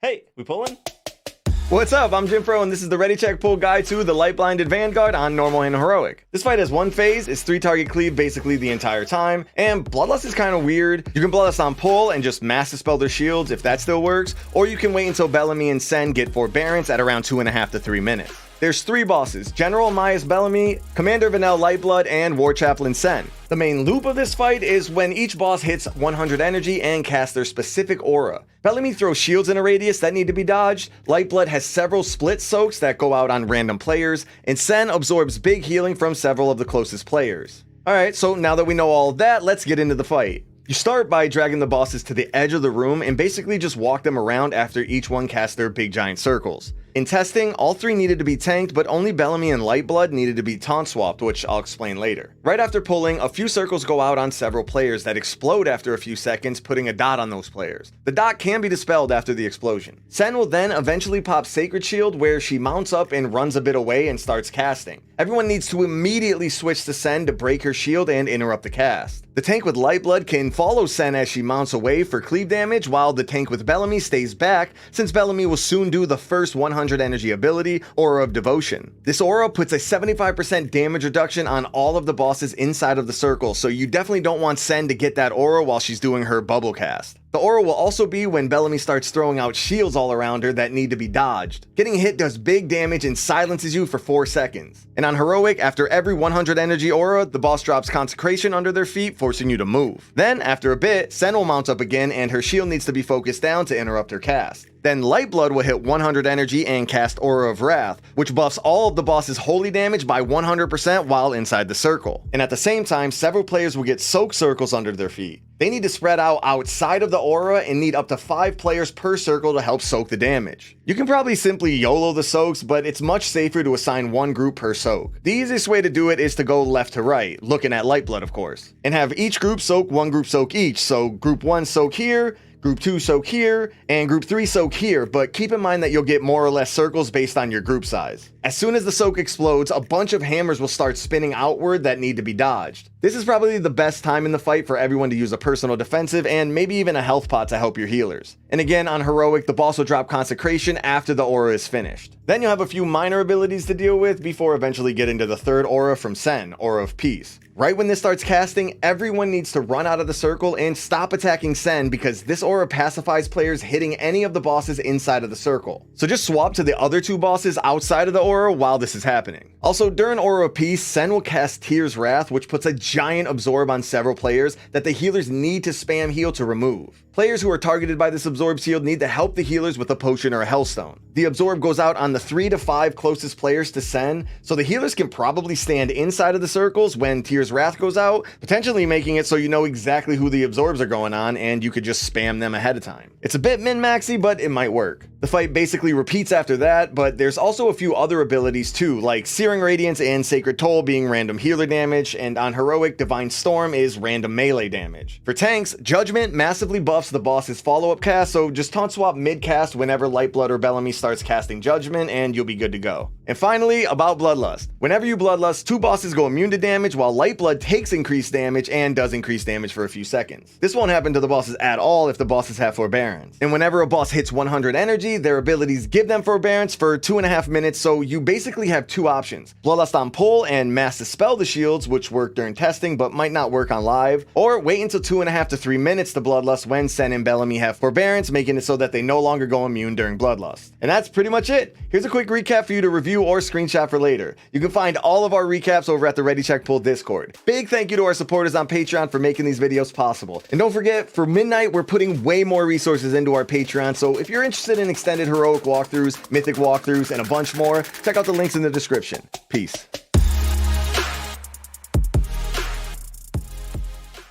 Hey, we pulling? What's up? I'm Jim Pro, and this is the Ready Check Pull guide to the Lightblinded Vanguard on Normal and Heroic. This fight has one phase, it's 3-target cleave basically the entire time, and Bloodlust is kind of weird. You can Bloodlust on pull and just mass dispel their shields if that still works, or you can wait until Bellamy and Sen get forbearance at around 2.5 to 3 minutes. There's 3 bosses, General Myas Bellamy, Commander Vanel Lightblood, and War Chaplain Sen. The main loop of this fight is when each boss hits 100 energy and casts their specific aura. Bellamy throws shields in a radius that need to be dodged, Lightblood has several split soaks that go out on random players, and Sen absorbs big healing from several of the closest players. Alright, so now that we know all of that, let's get into the fight. You start by dragging the bosses to the edge of the room and basically just walk them around after each one casts their big giant circles. In testing, all 3 needed to be tanked, but only Bellamy and Lightblood needed to be taunt swapped, which I'll explain later. Right after pulling, a few circles go out on several players that explode after a few seconds, putting a dot on those players. The dot can be dispelled after the explosion. Sen will then eventually pop Sacred Shield, where she mounts up and runs a bit away and starts casting. Everyone needs to immediately switch to Sen to break her shield and interrupt the cast. The tank with Lightblood can follow Sen as she mounts away for cleave damage, while the tank with Bellamy stays back, since Bellamy will soon do the first 100 energy ability, Aura of Devotion. This aura puts a 75% damage reduction on all of the bosses inside of the circle, so you definitely don't want Sen to get that aura while she's doing her bubble cast. The aura will also be when Bellamy starts throwing out shields all around her that need to be dodged. Getting hit does big damage and silences you for 4 seconds. And on Heroic, after every 100 energy aura, the boss drops Consecration under their feet, forcing you to move. Then, after a bit, Sen will mount up again and her shield needs to be focused down to interrupt her cast. Then Lightblood will hit 100 energy and cast Aura of Wrath, which buffs all of the boss's holy damage by 100% while inside the circle. And at the same time, several players will get soak circles under their feet. They need to spread out outside of the aura and need up to 5 players per circle to help soak the damage. You can probably simply YOLO the soaks, but it's much safer to assign one group per soak. The easiest way to do it is to go left to right, looking at Lightblood of course, and have each group soak one group soak each, so group 1 soak here, Group 2 soak here, and Group 3 soak here, but keep in mind that you'll get more or less circles based on your group size. As soon as the soak explodes, a bunch of hammers will start spinning outward that need to be dodged. This is probably the best time in the fight for everyone to use a personal defensive and maybe even a health pot to help your healers. And again, on Heroic, the boss will drop Consecration after the aura is finished. Then you'll have a few minor abilities to deal with before eventually getting to the 3rd aura from Sen, Aura of Peace. Right when this starts casting, everyone needs to run out of the circle and stop attacking Sen because this aura pacifies players hitting any of the bosses inside of the circle. So just swap to the other 2 bosses outside of the aura while this is happening. Also, during Aura of Peace, Sen will cast Tyr's Wrath, which puts a giant absorb on several players that the healers need to spam heal to remove. Players who are targeted by this absorb shield need to help the healers with a potion or a hellstone. The absorb goes out on the 3 to 5 closest players to Sen, so the healers can probably stand inside of the circles when Tyr's Wrath goes out, potentially making it so you know exactly who the absorbs are going on and you could just spam them ahead of time. It's a bit min-maxy, but it might work. The fight basically repeats after that, but there's also a few other abilities too, like Searing Radiance and Sacred Toll being random healer damage, and on Heroic, Divine Storm is random melee damage. For tanks, Judgment massively buffs the boss's follow-up cast, so just taunt swap mid-cast whenever Lightblood or Bellamy starts casting Judgment and you'll be good to go. And finally, about Bloodlust. Whenever you Bloodlust, 2 bosses go immune to damage while Lightblood takes increased damage and does increase damage for a few seconds. This won't happen to the bosses at all if the bosses have forbearance. And whenever a boss hits 100 energy, their abilities give them forbearance for 2.5 minutes, so you basically have 2 options. Bloodlust on pull and mass dispel the shields, which work during testing but might not work on live, or wait until 2.5 to 3 minutes to Bloodlust when Sen and Bellamy have forbearance, making it so that they no longer go immune during Bloodlust. And that's pretty much it. Here's a quick recap for you to review or screenshot for later. You can find all of our recaps over at the Ready Check Pull Discord. Big thank you to our supporters on Patreon for making these videos possible. And don't forget, for midnight, we're putting way more resources into our Patreon, so if you're interested in extended heroic walkthroughs, mythic walkthroughs, and a bunch more, check out the links in the description. Peace.